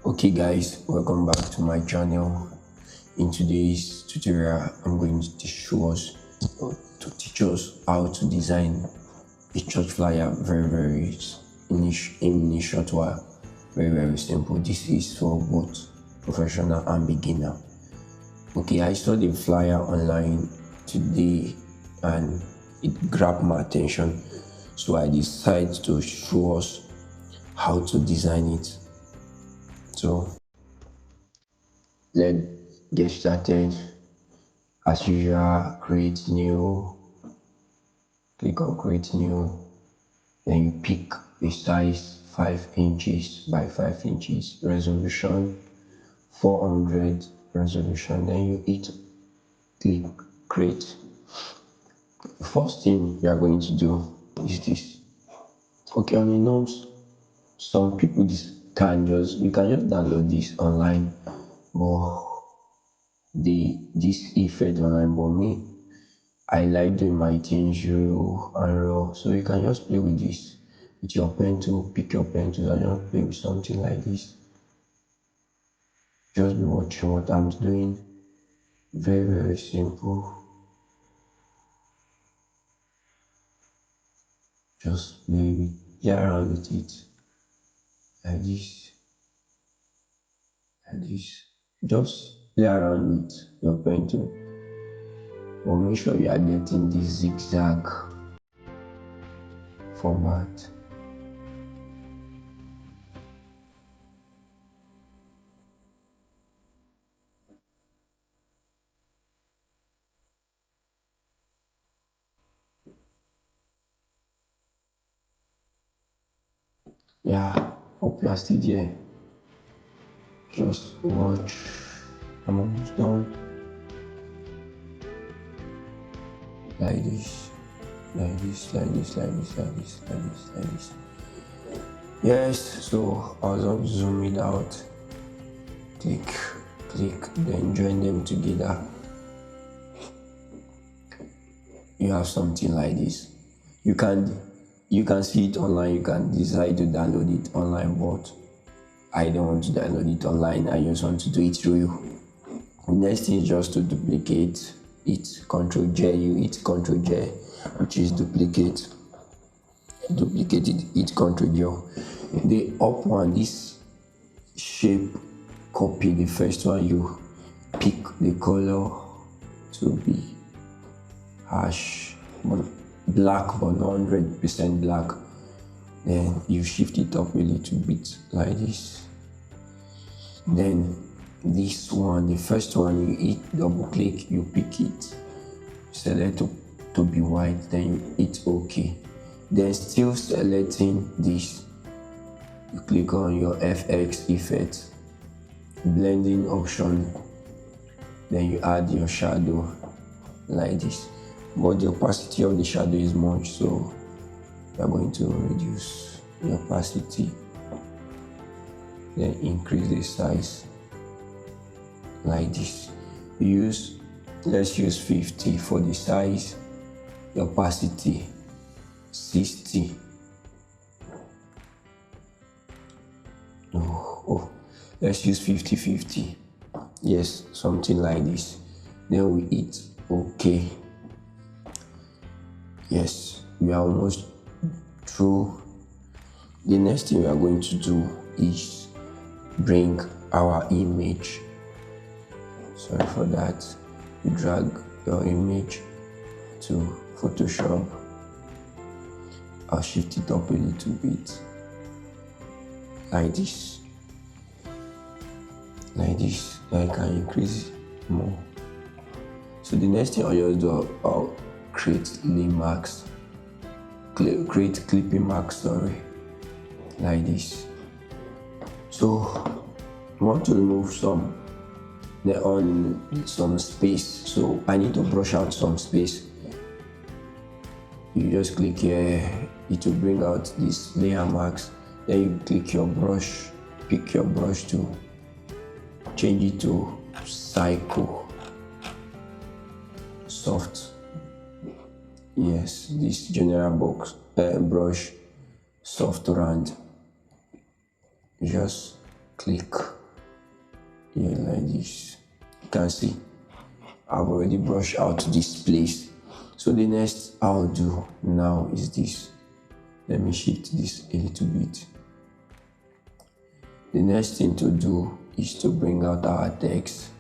Okay guys, welcome back to my channel. In today's tutorial, I'm going to teach us how to design a church flyer very in a short while. Very simple. This is for both professional and beginner. Okay, I saw the flyer online today and it grabbed my attention. So I decided to show us how to design it. So let's get started. As usual, create new, click on create new, then you pick a size 5 inches by 5 inches, resolution 400 resolution, then you hit click create. The first thing you are going to do is this. Okay, on the notes, some people you can just download this online, but this effect online, but me, I like doing my things raw and raw, so you can just play with this with your pen tool, pick your pen tool and just play with something like this. Just be watching what I'm doing. Very simple. Just maybe play around with it like this, like this. Just play around with your pen tool, but make sure you are getting this zigzag format. Yeah, hope you are still there. Just watch. I'm almost done. Like this, like this, like this, like this, like this, like this, like this. Yes, so I was going to zoom it out. Click, click, then join them together. You have something like this. You can you can see it online, you can decide to download it online, but I don't want to download it online, I just want to do it through you. The next thing is just to duplicate it. Control J, you hit Control J, which is duplicate. Duplicate it, hit Control J. The up one, this shape, copy the first one, you pick the color to be hash black, but not 100% black. Then you shift it up a little bit like this. Then this one, the first one, you hit double click, you pick it, select to be white, then you hit OK. Then still selecting this, you click on your FX effect, blending option, then you add your shadow like this, but the opacity of the shadow is much, so you are going to reduce the opacity, then increase the size like this. Let's use 50 for the size, the opacity 60. Let's use 50-50. Yes, something like this. Then we hit OK. Yes, we are almost through. The next thing we are going to do is bring our image. Sorry for that. You drag your image to Photoshop. I'll shift it up a little bit like this. Like this, I can increase it more. So the next thing I'll just do, I'll create marks, create clipping marks, sorry, like this. So I want to remove some space, so I need to brush out some space. You just click here, it will bring out these layer marks, then you click your brush, pick your brush tool, change it to cycle soft. Yes, this general brush soft round. Just click here like this. You can see I've already brushed out this place. So the next I'll do now is this. Let me shift this a little bit. The next thing to do is to bring out our text,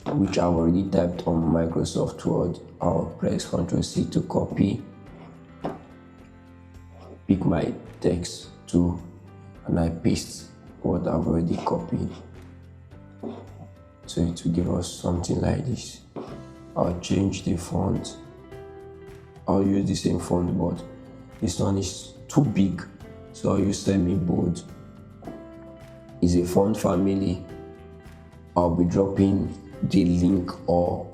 which I've already typed on Microsoft Word. I'll press Ctrl C to copy, pick my text to, and I paste what I've already copied. So it will give us something like this. I'll change the font. I'll use the same font, but this one is too big, so I'll use semi-bold. It's a font family. I'll be dropping the link, or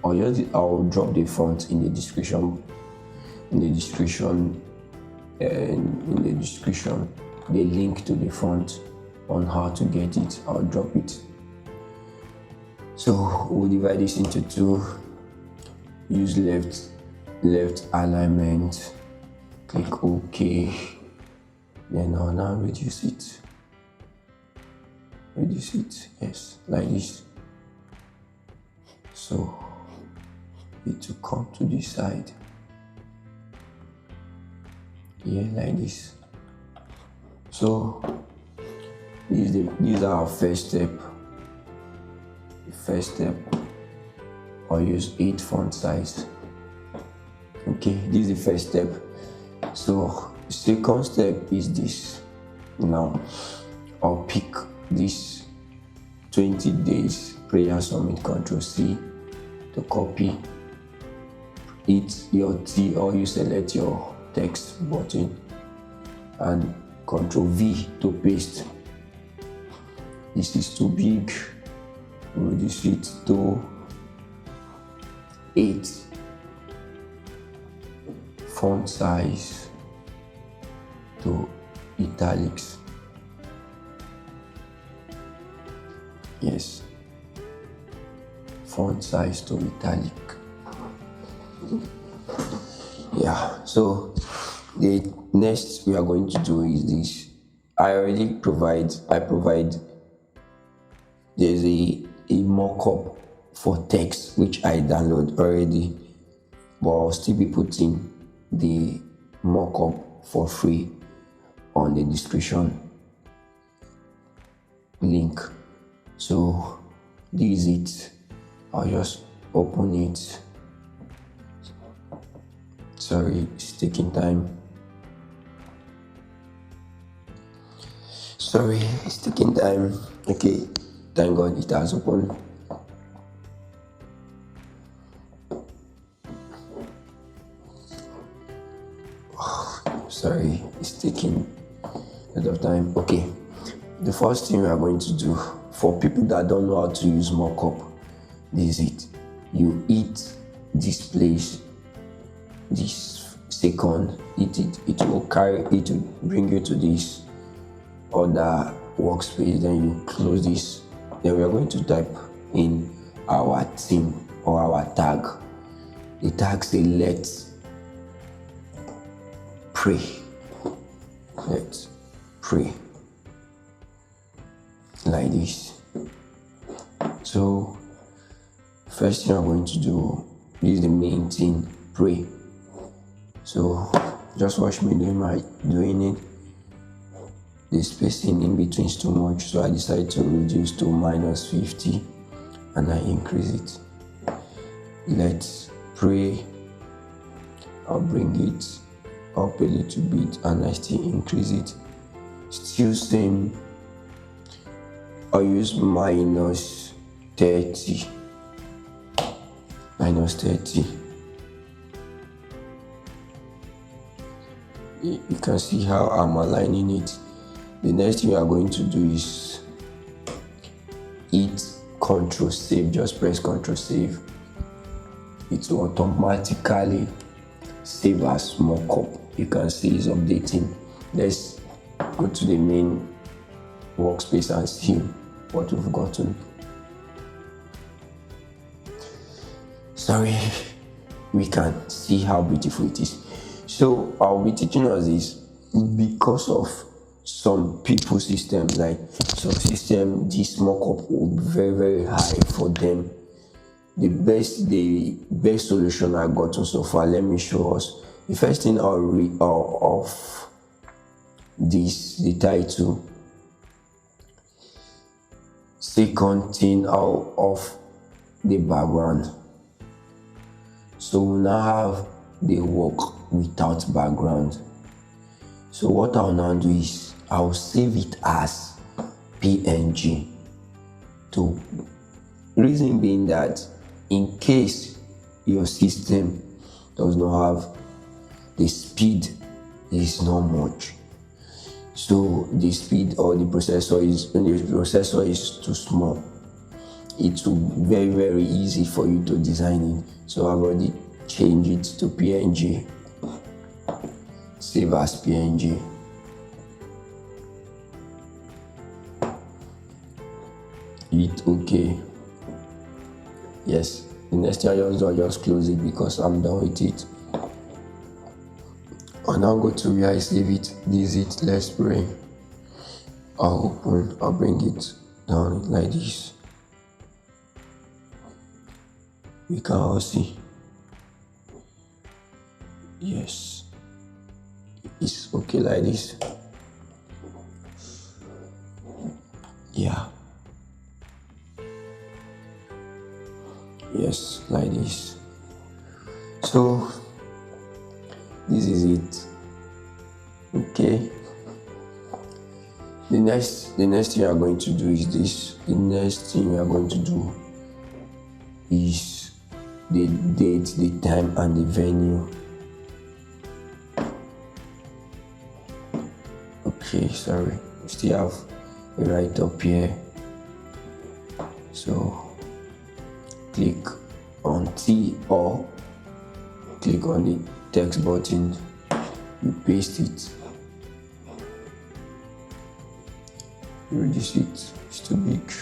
I'll drop the font in the description. The link to the font on how to get it, I'll drop it. So we'll divide this into two. Use left alignment, click OK, then I'll now reduce it, yes, like this. So it will come to this side here like this. So this is our first step. The first step, I'll use 8 font size. Okay, this is the first step. So the second step is this. Now I'll pick this 20 days prayer summit, Ctrl C to copy it, your T, or you select your text button, and Ctrl V to paste. This is too big. Reduce it to 8. Font size to italics. Yes. Font size to italic. Yeah, so the next we are going to do is this. I provide there's a mock-up for text which I download already, but I'll still be putting the mock-up for free on the description link. So this is it. I'll just open it. Sorry, it's taking time. Okay, thank God it has opened. Sorry, it's taking a lot of time. Okay, the first thing we are going to do, for people that don't know how to use mockup, this is it. You hit this place, this second, it will bring you to this other workspace. Then you close this. Then we are going to type in our theme or our tag. The tag says let's pray. Let's pray. Like this. So first thing I'm going to do is the main thing, pray. So just watch me doing it. The spacing in between is too much, so I decided to reduce to -50 and I increase it. Let's pray. I'll bring it up a little bit and I still increase it. Still same. I'll use -30. -30. You can see how I'm aligning it. The next thing you are going to do is hit Ctrl Save. Just press Ctrl Save. It will automatically save as mockup. You can see it's updating. Let's go to the main workspace and see what we've gotten. Sorry, we can see how beautiful it is. So I'll be teaching us this because of some people systems, like some system, this mockup will be very very high for them. The best solution I got so far, let me show us. The first thing I'll read of this, the title. Second thing, I'll off the background. So we now have the work without background. So what I'll now do is I'll save it as PNG. To reason being that in case your system does not have the speed is not much, so the speed or the processor is too small, it will be very very easy for you to design it. So I've already changed it to PNG. Save as PNG. Hit OK. Yes, the next thing I just close it because I'm done with it. I'll now go to where I save it. This is it. Let's pray. I'll bring it down like this. We can all see. Yes, it's okay like this. Yeah. Yes, like this. So this is it. Okay. The next thing we are going to do is this. The next thing we are going to do is the date, the time, and the venue. Okay, sorry. We still have it right up here. So click on T or click on the text button, you paste it, reduce it, it's too big,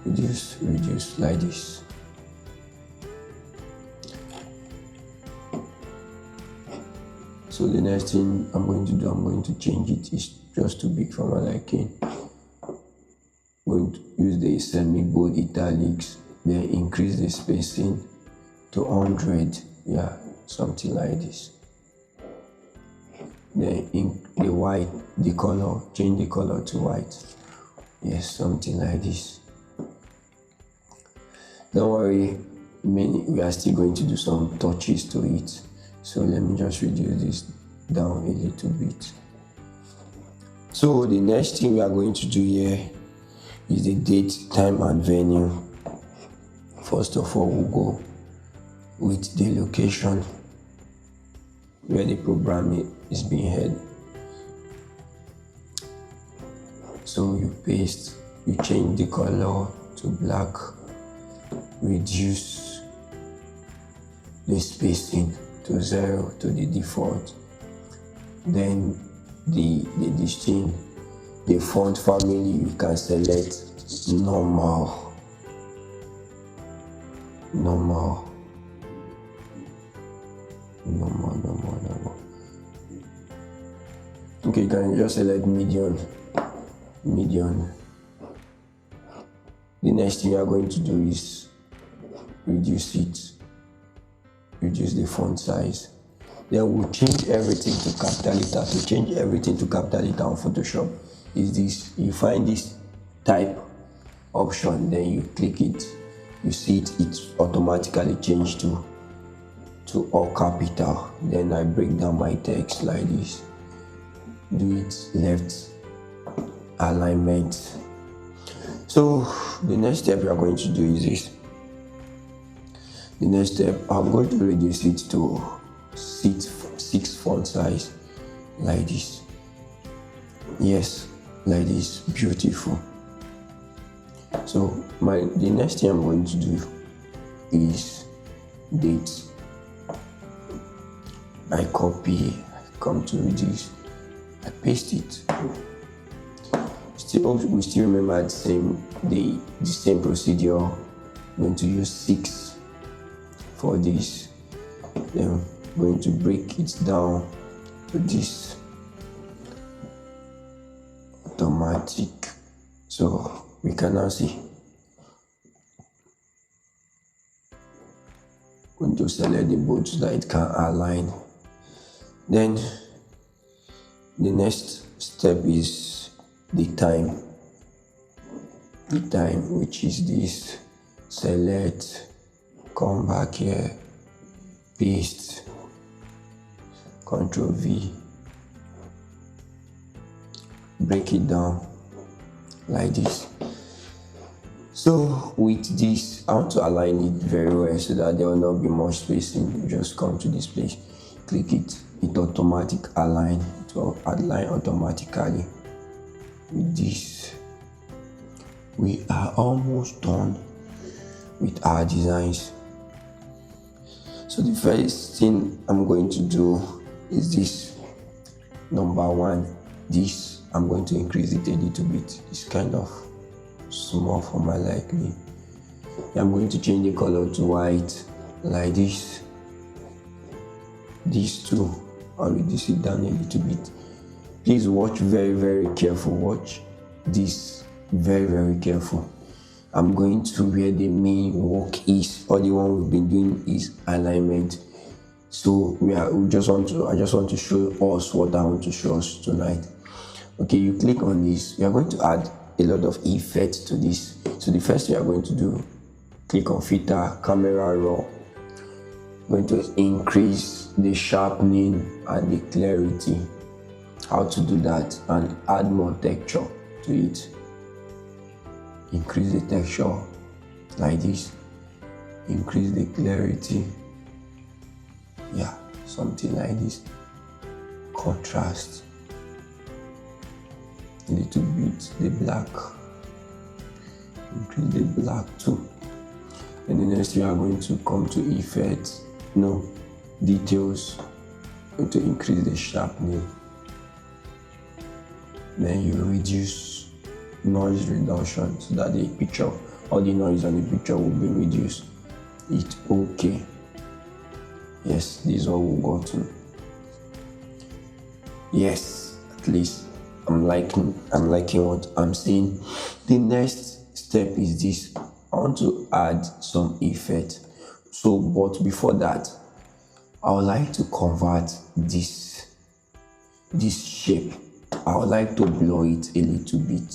reduce like this. So the next thing I'm going to do, I'm going to change it. It's just too big for my liking. I'm going to use the semi-bold italics, then increase the spacing to 100. Yeah, something like this. Then in the white, the color, change the color to white. Yes, something like this. Don't worry, we are still going to do some touches to it. So let me just reduce this down a little bit. So the next thing we are going to do here is the date, time, and venue. First of all, we'll go with the location where the program is being held. So you paste, you change the color to black, reduce the spacing to 0 to the default. Then the distinct, the font family, you can select normal. Okay, you can just select medium. The next thing you are going to do is reduce the font size. Then we'll change everything to capital letter. To change everything to capital letter on Photoshop is this. You find this type option, then you click it. You see it's automatically changed to all capital. Then I break down my text like this. Do it left alignment. So the next step we are going to do is this. The next step, I'm going to reduce it to 6 font size like this. Yes, like this. Beautiful. So the next thing I'm going to do is date. I copy, come to this, I paste it. We still remember the same procedure. I'm going to use 6 for this. Then I'm going to break it down to this. automatic. So we can now see. Going to select the boat so that it can align. Then the next step is the time. The time, which is this. Select, come back here, paste, Ctrl V, break it down like this. So with this, I want to align it very well so that there will not be much spacing. You just come to this place, click it, it automatic align, it will align automatically. With this, we are almost done with our designs. So the first thing I'm going to do is this. Number one, this I'm going to increase it a little bit. It's kind of small for my liking. I'm going to change the color to white like this. These two, I'll reduce it down a little bit. Please watch very careful. Watch this very careful. I'm going to where the main work is, or the one we've been doing is alignment. So I just want to show us what I want to show us tonight. Okay, you click on this. You are going to add a lot of effects to this. So the first thing you are going to do, click on filter, camera raw. I'm going to increase the sharpening and the clarity. How to do that, and add more texture to it. Increase the texture like this. Increase the clarity. Yeah, something like this. Contrast a little bit the black. Increase the black too. And the next you are going to come to effects, details. Going to increase the sharpening. Then you reduce noise reduction so that the picture, all the noise on the picture will be reduced. It's okay. Yes, this is what we'll go to. Yes, at least I'm liking what I'm seeing. The next step is this. I want to add some effect. So, but before that, I would like to convert this shape. I would like to blur it a little bit.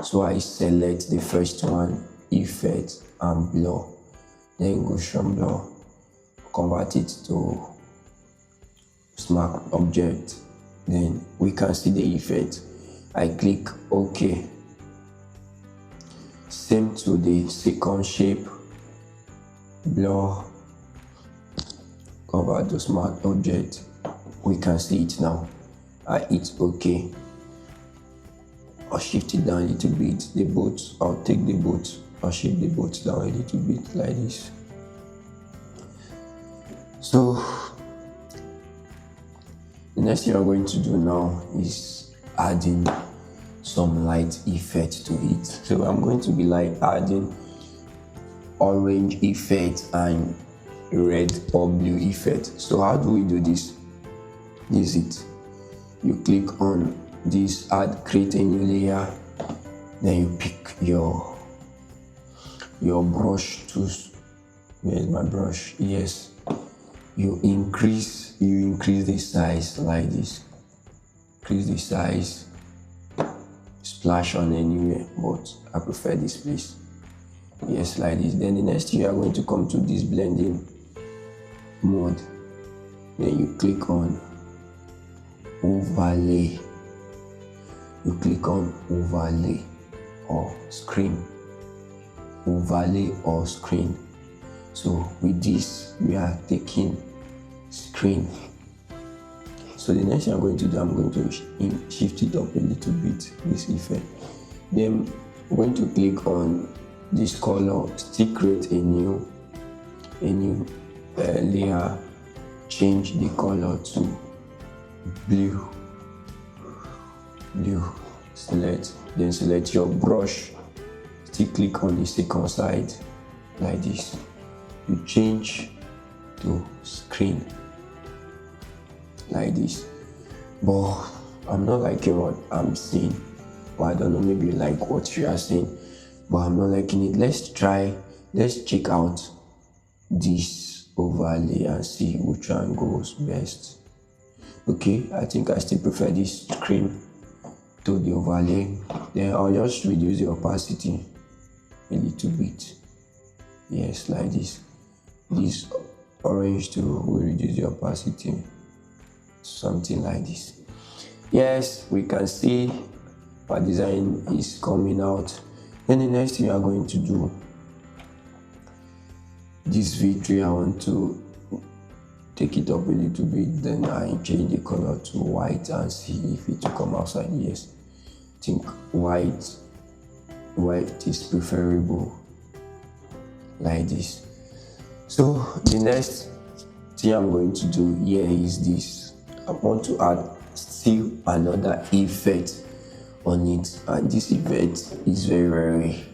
So I select the first one, effect and blur. Then Gaussian blur. Convert it to smart object. Then we can see the effect. I click OK. Same to the second shape. Blur. Convert to smart object. We can see it now. I hit OK. I'll shift it down a little bit. The boat, I'll take the boat. I'll shift the boat down a little bit like this. So the next thing I'm going to do now is adding some light effect to it. So I'm going to be like adding orange effect and red or blue effect. So how do we do this? This is it. You click on this, add, create a new layer. Then you pick your brush tools. Where's my brush? Yes. You increase the size like this. Increase the size. Splash on anywhere, but I prefer this place. Yes, like this. Then the next thing you are going to come to this blending mode. Then you click on overlay. You click on overlay or screen. Overlay or screen. So with this, we are taking screen. So the next thing I'm going to do, I'm going to shift it up a little bit, this effect. Then I'm going to click on this color, still create a new layer, change the color to blue. Select your brush, still click on the second side like this. You change to screen like this, but I'm not liking what I'm seeing. Well, I don't know, maybe you like what you are saying, but I'm not liking it. Let's check out this overlay and see which one goes best. Okay, I think I still prefer this cream to the overlay. Then I'll just reduce the opacity a little bit. Yes, like this. This orange too will reduce the opacity. Something like this. Yes, we can see our design is coming out. Then the next thing we are going to do, this V3, I want to take it up a little bit, then I change the color to white and see if it will come outside. Yes, I think white is preferable, like this. So the next thing I'm going to do here is this. I want to add still another effect on it, and this effect is very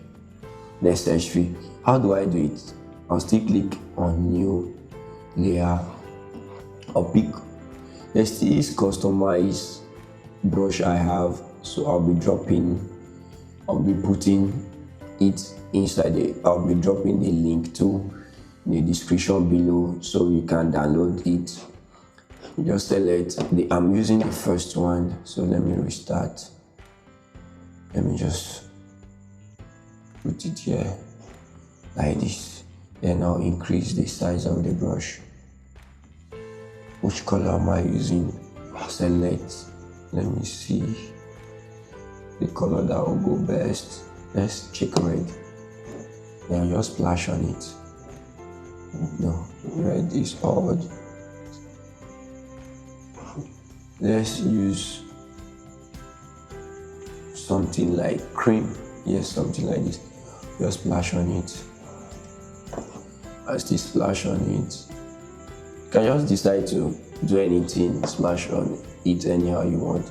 necessary. How do I do it? I'll still click on new layer. I'll pick, let's see, this customize brush I have, so I'll be putting it inside I'll be dropping the link to the description below so you can download it. Just select I'm using the first one, so let me restart. Let me just put it here like this. Then I'll increase the size of the brush. Which color am I using? Select. Let me see the color that will go best. Let's check red. Then I'll just splash on it. No, red is odd. Let's use something like cream. Yes, something like this. Just splash on it. As this splash on it, you can just decide to do anything, splash on it anyhow you want.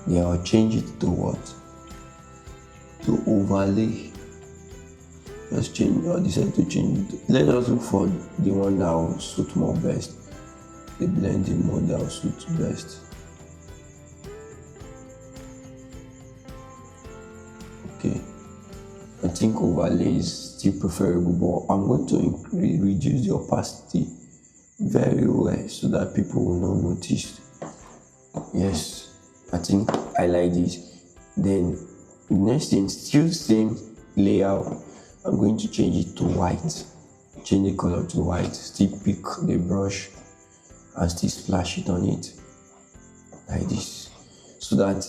Then I'll change it to what? To overlay. Just change, I'll decide to change it. Let's just look for the one that will suit more best. The blending mode that will suit best. Okay, I think overlay is still preferable, but I'm going to reduce the opacity very well so that people will not notice. Yes, I think I like this. Then next thing, still same layout, I'm going to change it to white. Change the color to white. Still pick the brush and still splash it on it like this, so that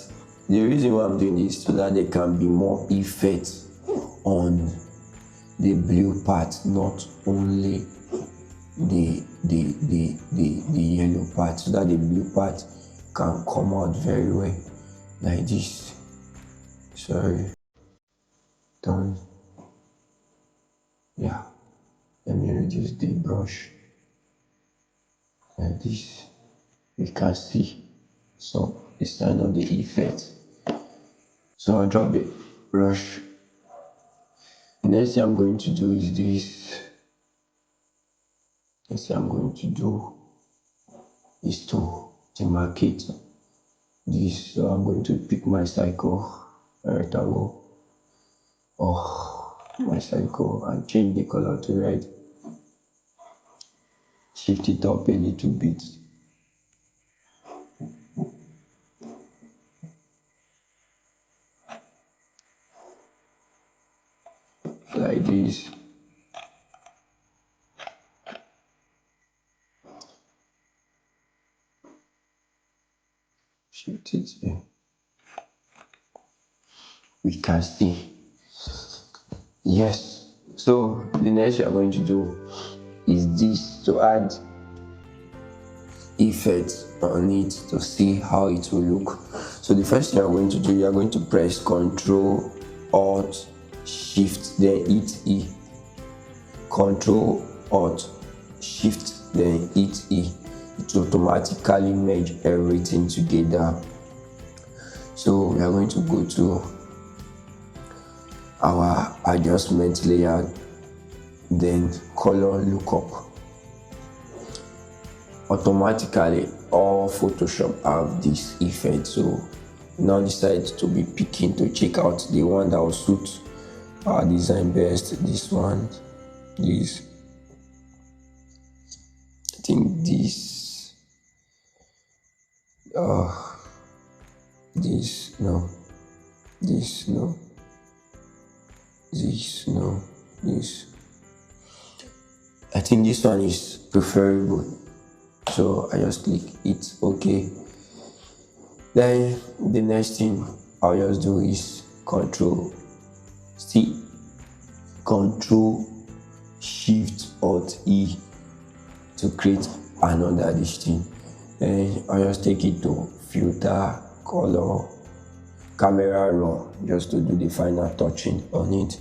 the reason why I'm doing this, so that there can be more effect on the blue part, not only the yellow part, so that the blue part can come out very well like this. Sorry, done. Yeah, let me reduce the brush like this. You can see so the sign of the effect. So I'll drop the brush. The next thing I'm going to do is this. Next thing I'm going to do is to demarcate this. So I'm going to pick my cycle, rectangle, or my cycle, and change the color to red. Shift it up a little bit. Like this. Shift it here. We can see. Yes. So the next we are going to do is this, to add effects on it to see how it will look. So the first thing you're going to do, you're going to press Ctrl Alt Shift then hit E. Ctrl Alt Shift then hit E. It will automatically merge everything together. So we are going to go to our adjustment layer, then color lookup. Automatically all Photoshop have this effect, so now decide to be picking to check out the one that will suit our design best. This one, this, I think this, this, no, this, no, this, no, this. I think this one is preferable, so I just click it OK. Then the next thing I'll just do is Control Shift Alt E to create another this thing. Then I'll just take it to filter, color, camera raw, just to do the final touching on it.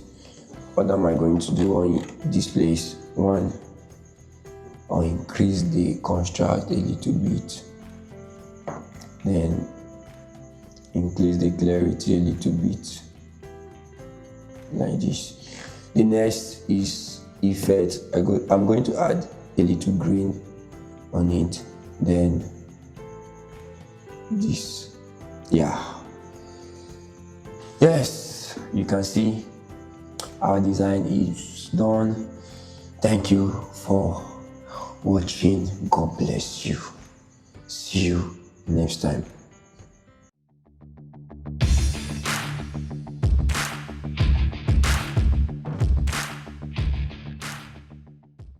What am I going to do on this place? One, I'll increase the contrast a little bit, then increase the clarity a little bit, like this. The next is effect. I'm going to add a little green on it, then this, yes, you can see our design is done. Thank you for watching. God bless you. See you next time.